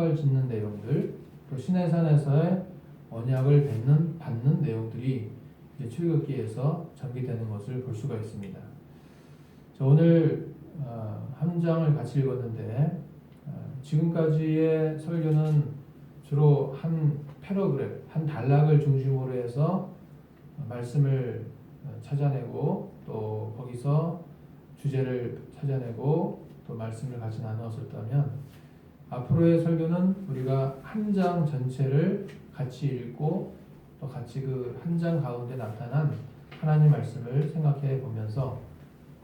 성막을 짓는 내용들, 또 시내산에서의 언약을 받는 내용들이 이제 출애굽기에서 전개되는 것을 볼 수가 있습니다. 자, 오늘 한 장을 같이 읽었는데 지금까지의 설교는 주로 한 패러그래프, 한 단락을 중심으로 해서 말씀을 찾아내고 또 거기서 주제를 찾아내고 또 말씀을 같이 나누었었다면 앞으로의 설교는 우리가 한 장 전체를 같이 읽고 또 같이 그 한 장 가운데 나타난 하나님 말씀을 생각해 보면서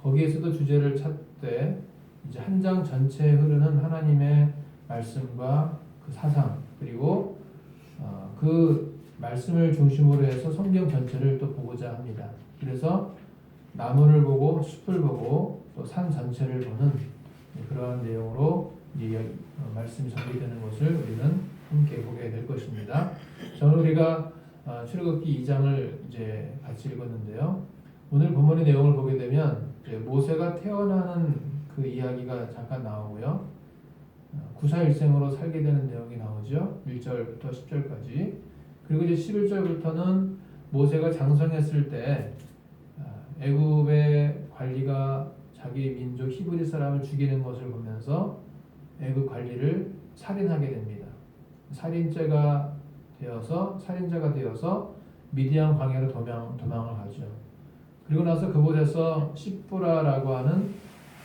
거기에서도 주제를 찾되 이제 한 장 전체에 흐르는 하나님의 말씀과 그 사상 그리고 그 말씀을 중심으로 해서 성경 전체를 또 보고자 합니다. 그래서 나무를 보고 숲을 보고 또 산 전체를 보는 그러한 내용으로 말씀이 전개되는 것을 우리는 함께 보게 될 것입니다. 저는 우리가 출애굽기 2장을 이제 같이 읽었는데요. 오늘 본문의 내용을 보게 되면 모세가 태어나는 그 이야기가 잠깐 나오고요. 구사일생으로 살게 되는 내용이 나오죠. 1절부터 10절까지. 그리고 이제 11절부터는 모세가 장성했을 때 애굽의 관리가 자기 민족 히브리 사람을 죽이는 것을 보면서 애굽 관리를 살인하게 됩니다. 살인자가 되어서 미디안 광야로 도망을 가죠. 그리고 나서 그곳에서 시브라라고 하는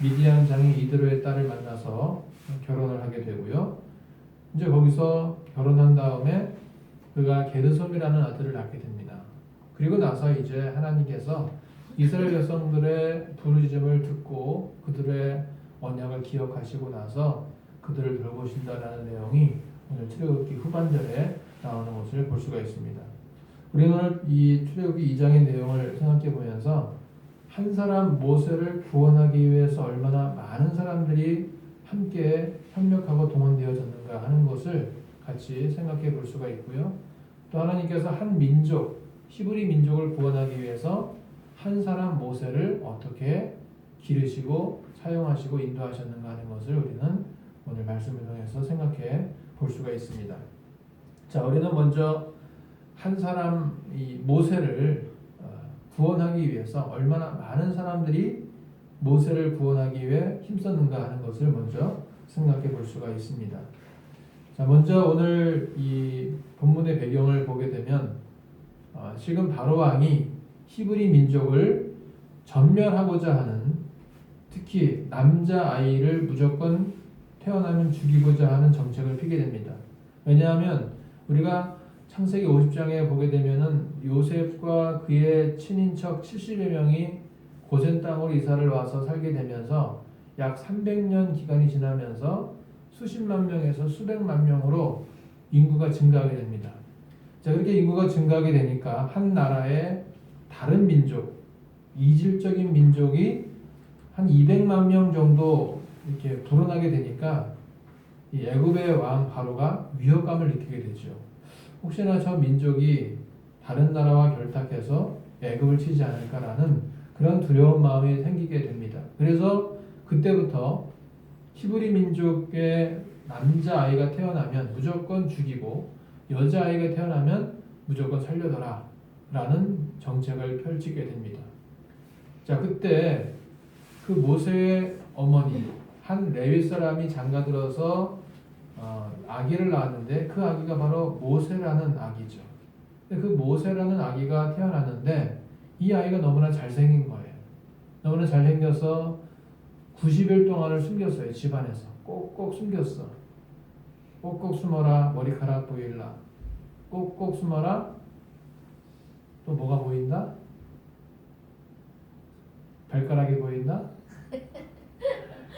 미디안 장인 이드로의 딸을 만나서 결혼을 하게 되고요. 이제 거기서 결혼한 다음에 그가 게르솜이라는 아들을 낳게 됩니다. 그리고 나서 이제 하나님께서 이스라엘 백성들의 부르짖음을 듣고 그들의 언약을 기억하시고 나서 그들을 돌보신다라는 내용이 오늘 출애굽기 후반절에 나오는 것을 볼 수가 있습니다. 우리는 오늘 이 출애굽기 2장의 내용을 생각해 보면서 한 사람 모세를 구원하기 위해서 얼마나 많은 사람들이 함께 협력하고 동원되어졌는가 하는 것을 같이 생각해 볼 수가 있고요. 또 하나님께서 한 민족, 히브리 민족을 구원하기 위해서 한 사람 모세를 어떻게 기르시고 사용하시고 인도하셨는가 하는 것을 우리는 오늘 말씀을 통해서 생각해 볼 수가 있습니다. 자, 우리는 먼저 한 사람 이 모세를 구원하기 위해서 얼마나 많은 사람들이 모세를 구원하기 위해 힘썼는가 하는 것을 먼저 생각해 볼 수가 있습니다. 자, 먼저 오늘 이 본문의 배경을 보게 되면 지금 바로 왕이 히브리 민족을 전멸하고자 하는 특히 남자아이를 무조건 태어나면 죽이고자 하는 정책을 피게 됩니다. 왜냐하면 우리가 창세기 50장에 보게 되면은 요셉과 그의 친인척 70여 명이 고센 땅으로 이사를 와서 살게 되면서 약 300년 기간이 지나면서 수십만 명에서 수백만 명으로 인구가 증가하게 됩니다. 자, 그렇게 인구가 증가하게 되니까 한 나라의 다른 민족, 이질적인 민족이 한 200만 명 정도 이렇게 불어나게 되니까 이 애굽의 왕 바로가 위협감을 느끼게 되죠. 혹시나 저 민족이 다른 나라와 결탁해서 애굽을 치지 않을까라는 그런 두려운 마음이 생기게 됩니다. 그래서 그때부터 히브리 민족의 남자아이가 태어나면 무조건 죽이고 여자아이가 태어나면 무조건 살려둬라 라는 정책을 펼치게 됩니다. 자, 그때 그 모세의 어머니 한 레위 사람이 장가들어서 아기를 낳았는데 그 아기가 바로 모세라는 아기죠. 근데 그 모세라는 아기가 태어났는데 이 아이가 너무나 잘생긴 거예요. 너무나 잘생겨서 90일 동안을 숨겼어요. 집안에서 꼭꼭 숨겼어. 꼭꼭 숨어라 머리카락 보일라. 꼭꼭 숨어라. 또 뭐가 보인다? 발가락이 보인다?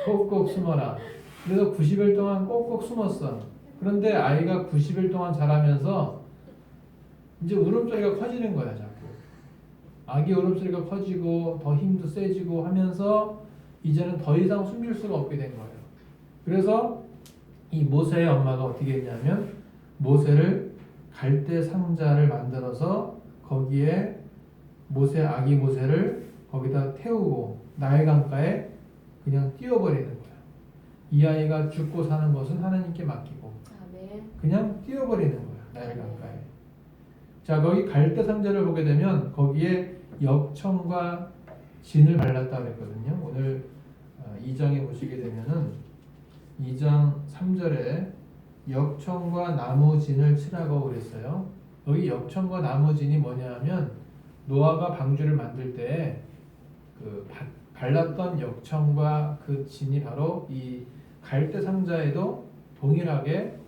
꼭꼭 숨어라. 그래서 90일 동안 꼭꼭 숨었어. 그런데 아이가 90일 동안 자라면서 이제 울음소리가 커지는 거야, 자꾸. 아기 울음소리가 커지고 더 힘도 세지고 하면서 이제는 더 이상 숨길 수가 없게 된 거예요. 그래서 이 모세의 엄마가 어떻게 했냐면 모세를 갈대 상자를 만들어서 거기에 아기 모세를 거기다 태우고 나일 강가에 그냥 띄워버리는 거예요. 이 아이가 죽고 사는 것은 하나님께 맡기고 네. 그냥 띄워버리는 거야. 나일 강가에. 자, 거기 갈대 상자를 보게 되면 거기에 역청과 진을 발랐다 그랬거든요. 오늘 2장에 보시게 되면은 2장 3절에 역청과 나무진을 칠하고 그랬어요. 여기 역청과 나무진이 뭐냐 하면 노아가 방주를 만들 때 그 발랐던 역청과 그 진이 바로 이 갈대 상자에도 동일하게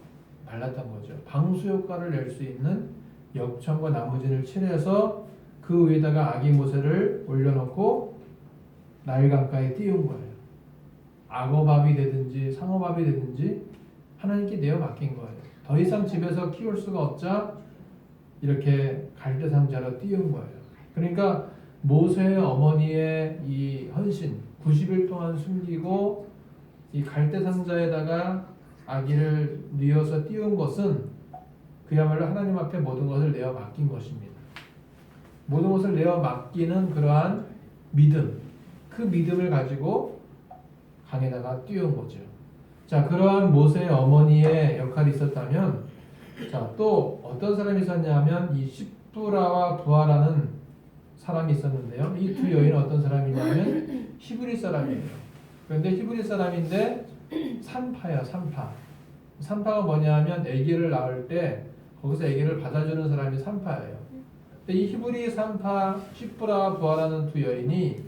발랐던 거죠. 방수 효과를 낼 수 있는 역청과 나무진을 칠해서 그 위에다가 아기 모세를 올려놓고 나일 강가에 띄운 거예요. 악어밥이 되든지 상어밥이 되든지 하나님께 내어 맡긴 거예요. 더 이상 집에서 키울 수가 없자 이렇게 갈대 상자로 띄운 거예요. 그러니까 모세의 어머니의 이 헌신 90일 동안 숨기고 이 갈대 상자에다가 아기를 뉘어서 띄운 것은 그야말로 하나님 앞에 모든 것을 내어 맡긴 것입니다. 모든 것을 내어 맡기는 그러한 믿음, 그 믿음을 가지고 강에다가 띄운 거죠. 자, 그러한 모세의 어머니의 역할이 있었다면, 자, 또 어떤 사람이 있었냐면 이 십브라와 부하라는 사람이 있었는데요. 이 두 여인은 어떤 사람이냐면 히브리 사람이에요. 그런데 히브리 사람인데 산파야, 산파. 산파가 뭐냐면 아기를 낳을 때 거기서 아기를 받아주는 사람이 산파예요. 근데 이 히브리 산파 십브라와 부하라는 두 여인이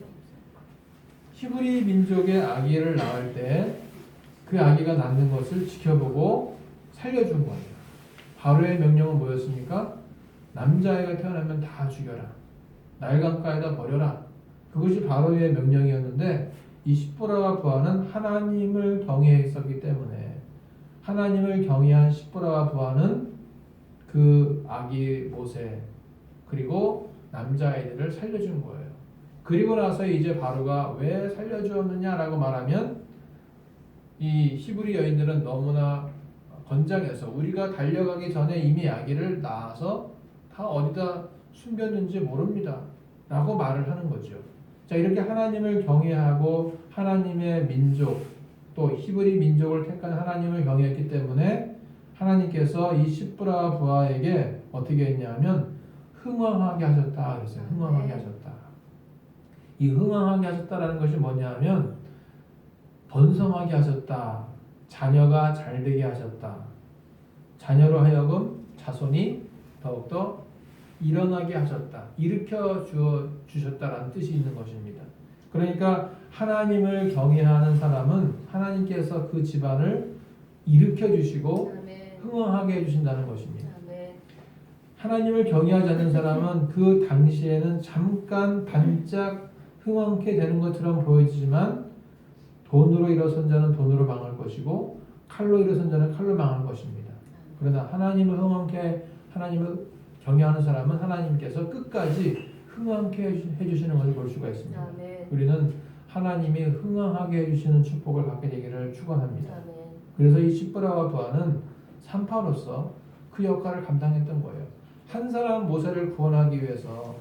히브리 민족의 아기를 낳을 때 그 아기가 낳는 것을 지켜보고 살려준 거예요. 바로의 명령은 뭐였습니까? 남자아이가 태어나면 다 죽여라. 나일강가에다 버려라. 그것이 바로의 명령이었는데 이 십브라와 부하는 하나님을 경외했었기 때문에 하나님을 경외한 십브라와 부하는 그 아기 모세 그리고 남자아이들을 살려준 거예요. 그리고 나서 이제 바로가 왜 살려주었느냐라고 말하면 이 히브리 여인들은 너무나 건장해서 우리가 달려가기 전에 이미 아기를 낳아서 다 어디다 숨겼는지 모릅니다 라고 말을 하는 거죠. 자, 이렇게 하나님을 경외하고 하나님의 민족 또 히브리 민족을 택한 하나님을 경외했기 때문에 하나님께서 이 십브라와 부하에게 어떻게 했냐면 흥왕하게 하셨다 그랬어요. 흥왕하게 하셨다. 이 흥왕하게 하셨다라는 것이 뭐냐면 번성하게 하셨다. 자녀가 잘되게 하셨다. 자녀로 하여금 자손이 더욱더 일어나게 하셨다. 일으켜 주셨다라는 뜻이 있는 것입니다. 그러니까 하나님을 경외하는 사람은 하나님께서 그 집안을 일으켜 주시고 흥왕하게 해주신다는 것입니다. 하나님을 경외하지 않는 사람은 그 당시에는 잠깐 반짝 흥왕케 되는 것처럼 보이지만 돈으로 일어선 자는 돈으로 망할 것이고 칼로 일어선 자는 칼로 망할 것입니다. 그러나 하나님을 흥왕케 하나님을 경외하는 사람은 하나님께서 끝까지 흥왕케 해주시는 것을 볼 수가 있습니다. 우리는 하나님이 흥왕하게 해주시는 축복을 받게 되기를 축원합니다. 그래서 이 십브라와 부하는 산파로서 그 역할을 감당했던 거예요. 한 사람 모세를 구원하기 위해서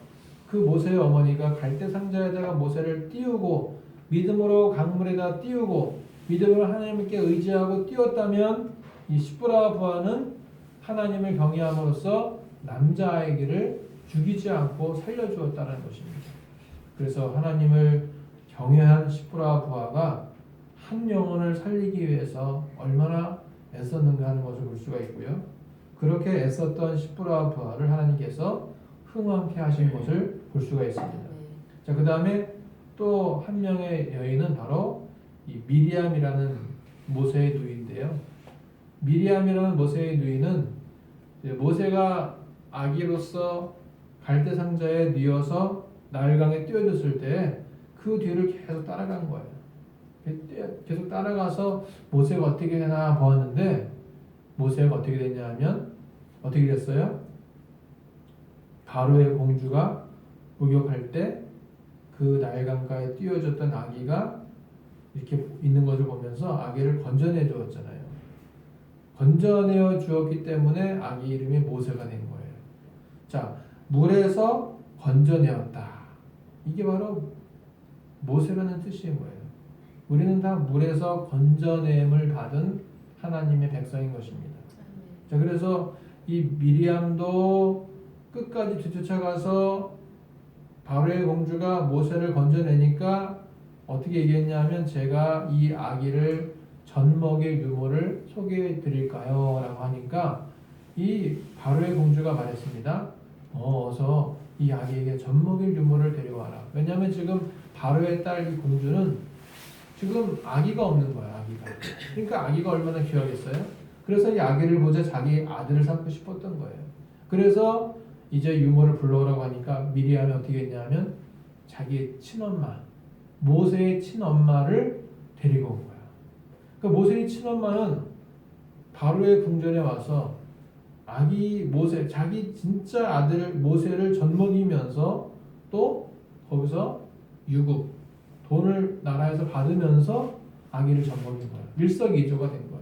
그 모세의 어머니가 갈대 상자에다가 모세를 띄우고 믿음으로 강물에다 띄우고 믿음으로 하나님께 의지하고 띄웠다면 이 십브라와 부하는 하나님을 경외함으로써 남자아이를 죽이지 않고 살려주었다는 것입니다. 그래서 하나님을 경외한 십브라와 부하가 한 영혼을 살리기 위해서 얼마나 애썼는가 하는 것을 볼 수가 있고요. 그렇게 애썼던 십브라와 부하를 하나님께서 흥왕케 하신 것을 볼 수가 있습니다. 자, 그 다음에 또 한 명의 여인은 바로 이 미리암이라는 모세의 누이인데요. 미리암이라는 모세의 누이는 모세가 아기로서 갈대 상자에 뉘어서 나일강에 띄워줬을 때 그 뒤를 계속 따라간 거예요. 계속 따라가서 모세가 어떻게 되나 보았는데 모세가 어떻게 됐냐 하면 어떻게 됐어요? 바로의 공주가 목욕할 때 그 나일강가에 띄워졌던 아기가 이렇게 있는 것을 보면서 아기를 건져내 주었잖아요. 건져내어 주었기 때문에 아기 이름이 모세가 된 거예요. 자, 물에서 건져내었다. 이게 바로 모세라는 뜻인 거예요. 우리는 다 물에서 건져냄을 받은 하나님의 백성인 것입니다. 자, 그래서 이 미리암도 끝까지 뒤쫓아가서 바로의 공주가 모세를 건져내니까 어떻게 얘기했냐면 제가 이 아기를 젖 먹일 유모를 소개해 드릴까요? 라고 하니까 이 바로의 공주가 말했습니다. 어서 이 아기에게 젖 먹일 유모를 데려와라. 왜냐하면 지금 바로의 딸 이 공주는 지금 아기가 없는 거야. 아기가. 그러니까 아기가 얼마나 귀하겠어요? 그래서 이 아기를 보자 자기 아들을 삼고 싶었던 거예요. 그래서 이제 유모를 불러오라고 하니까 미리암이 어떻게 했냐면 자기 친엄마 모세의 친엄마를 데리고 온 거야. 그러니까 모세의 친엄마는 바로의 궁전에 와서 아기 모세 자기 진짜 아들 모세를 젖먹이면서 또 거기서 유급 돈을 나라에서 받으면서 아기를 젖먹인 거야. 일석이조가 된 거야.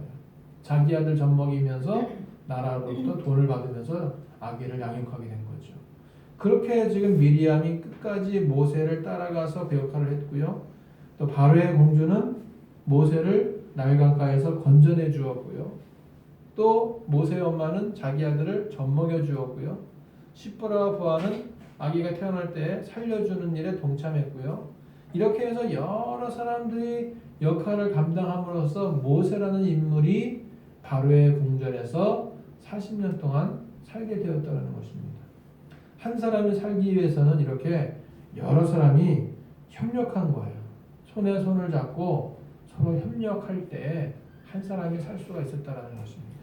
자기 아들 젖먹이면서 나라로부터 돈을 받으면서 아기를 양육하게 된 거죠. 그렇게 지금 미리암이 끝까지 모세를 따라가서 그 역할을 했고요. 또 바로의 공주는 모세를 나일강가에서 건져내 주었고요. 또 모세의 엄마는 자기 아들을 젖먹여 주었고요. 시프라와 부하는 아기가 태어날 때 살려주는 일에 동참했고요. 이렇게 해서 여러 사람들이 역할을 감당함으로써 모세라는 인물이 바로의 궁전에서 40년 동안 살게 되었다는 것입니다. 한 사람이 살기 위해서는 이렇게 여러 사람이 협력한 거예요. 손에 손을 잡고 서로 협력할 때 한 사람이 살 수가 있었다는 것입니다.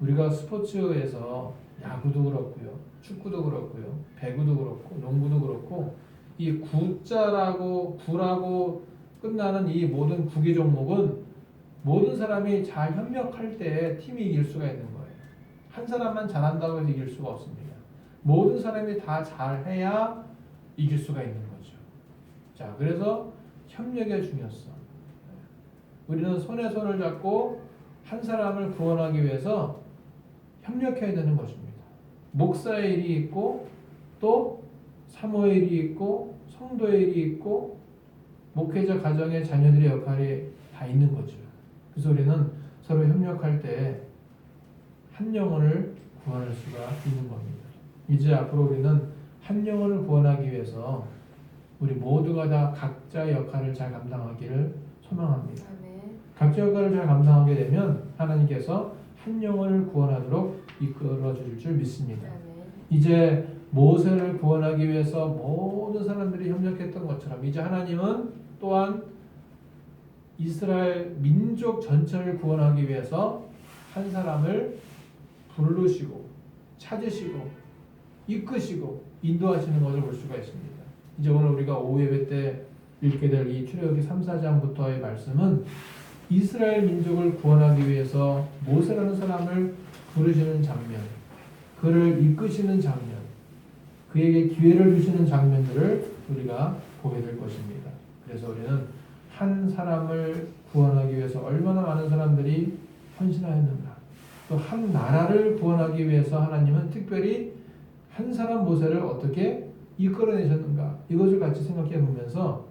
우리가 스포츠에서 야구도 그렇고요, 축구도 그렇고요, 배구도 그렇고, 농구도 그렇고 이 구자라고 구라고 끝나는 이 모든 구기 종목은 모든 사람이 잘 협력할 때 팀이 이길 수가 있는 거예요. 한 사람만 잘한다고 해서 이길 수가 없습니다. 모든 사람이 다 잘해야 이길 수가 있는 거죠. 자, 그래서 협력의 중요성. 우리는 손에 손을 잡고 한 사람을 구원하기 위해서 협력해야 되는 것입니다. 목사의 일이 있고 또 사모의 일이 있고 성도의 일이 있고 목회자 가정의 자녀들의 역할이 다 있는 거죠. 그래서 우리는 서로 협력할 때 한 영혼을 구원할 수가 있는 겁니다. 이제 앞으로 우리는 한 영혼을 구원하기 위해서 우리 모두가 다 각자의 역할을 잘 감당하기를 소망합니다. 각자 역할을 잘 감당하게 되면 하나님께서 한 영혼을 구원하도록 이끌어 주실 줄 믿습니다. 이제 모세를 구원하기 위해서 모든 사람들이 협력했던 것처럼 이제 하나님은 또한 이스라엘 민족 전체를 구원하기 위해서 한 사람을 부르시고 찾으시고 이끄시고 인도하시는 것을 볼 수가 있습니다. 이제 오늘 우리가 오후 예배 때 읽게 될 이 출애굽기 3, 4장부터의 말씀은 이스라엘 민족을 구원하기 위해서 모세라는 사람을 부르시는 장면, 그를 이끄시는 장면, 그에게 기회를 주시는 장면들을 우리가 보게 될 것입니다. 그래서 우리는 한 사람을 구원하기 위해서 얼마나 많은 사람들이 헌신하였는가, 또 한 나라를 구원하기 위해서 하나님은 특별히 한 사람 모세를 어떻게 이끌어내셨는가, 이것을 같이 생각해 보면서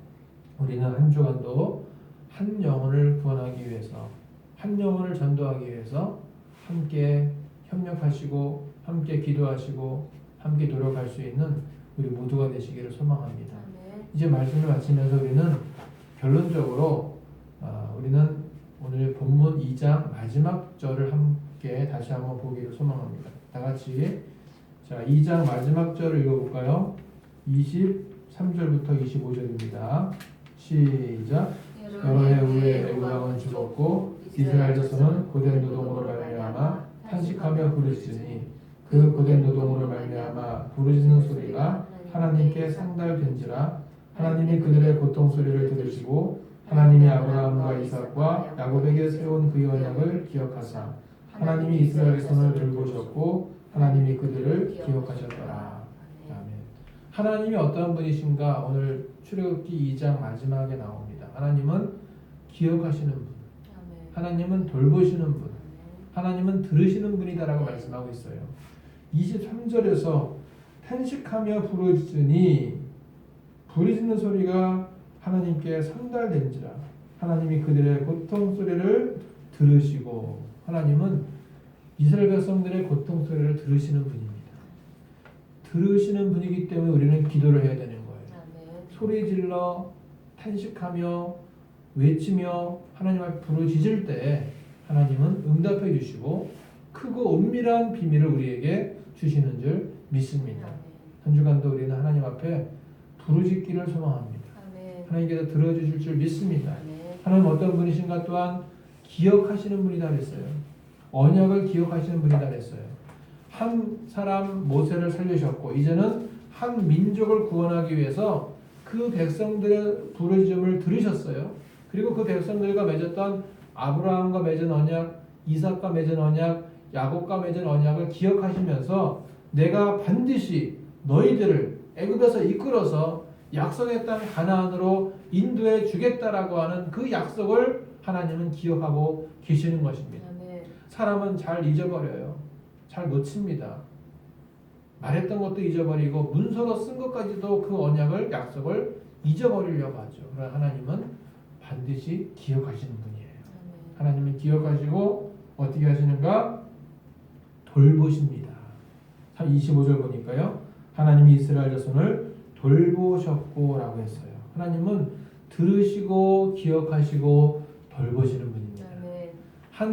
우리는 한 주간도 한 영혼을 구원하기 위해서, 한 영혼을 전도하기 위해서 함께 협력하시고 함께 기도하시고 함께 노력할 수 있는 우리 모두가 되시기를 소망합니다. 이제 말씀을 마치면서 우리는 결론적으로 우리는 오늘 본문 2장 마지막 절을 함께 다시 한번 보기를 소망합니다. 다 같이 자 2장 마지막 절을 읽어볼까요? 23절부터 25절입니다. 시작. 여러 해 후에 애굽 왕은 죽었고 이스라엘 자손은 고된 노동으로 말미암아 탄식하며 부르짖으니 그 고된 노동으로 말미암아 부르짖는 소리가 하나님께 상달된지라. 하나님이 그들의 고통 소리를 들으시고 하나님이 아브라함과 이삭과 야곱에게 세운 그의 언약을 기억하사 하나님이 이스라엘의 손을 들고셨고 하나님이 그들을 기억하셨더라. 아멘. 하나님이 어떠한 분이신가 오늘 출애굽기 2장 마지막에 나옵니다. 하나님은 기억하시는 분, 하나님은 돌보시는 분, 하나님은 들으시는 분이다라고 말씀하고 있어요. 23절에서 탄식하며 부르짖으니 부르짖는 소리가 하나님께 상달된지라. 하나님이 그들의 고통 소리를 들으시고 하나님은 이스라엘 백성들의 고통 소리를 들으시는 분입니다. 들으시는 분이기 때문에 우리는 기도를 해야 되는 거예요. 소리 질러 탄식하며 외치며 하나님 앞에 부르짖을 때 하나님은 응답해 주시고 크고 은밀한 비밀을 우리에게 주시는 줄 믿습니다. 한 주간도 우리는 하나님 앞에 부르짖기를 소망합니다. 하나님께서 들어주실 줄 믿습니다. 하나님 어떤 분이신가 또한 기억하시는 분이다 그랬어요. 언약을 기억하시는 분이다 그랬어요. 한 사람 모세를 살리셨고 이제는 한 민족을 구원하기 위해서 그 백성들의 부르짖음을 들으셨어요. 그리고 그 백성들과 맺었던 아브라함과 맺은 언약, 이삭과 맺은 언약, 야곱과 맺은 언약을 기억하시면서 내가 반드시 너희들을 애굽에서 이끌어서 약속의 땅 가나안으로 인도해 주겠다라고 하는 그 약속을 하나님은 기억하고 계시는 것입니다. 사람은 잘 잊어버려요. 잘 놓칩니다. 말했던 것도 잊어버리고 문서로 쓴 것까지도 그 언약을 약속을 잊어버리려고 하죠. 그러나 하나님은 반드시 기억하시는 분이에요. 하나님은 기억하시고 어떻게 하시는가? 돌보십니다. 25절 보니까요. 하나님이 이스라엘 자손을 돌보셨고 라고 했어요. 하나님은 들으시고 기억하시고 돌보시는 분이에요.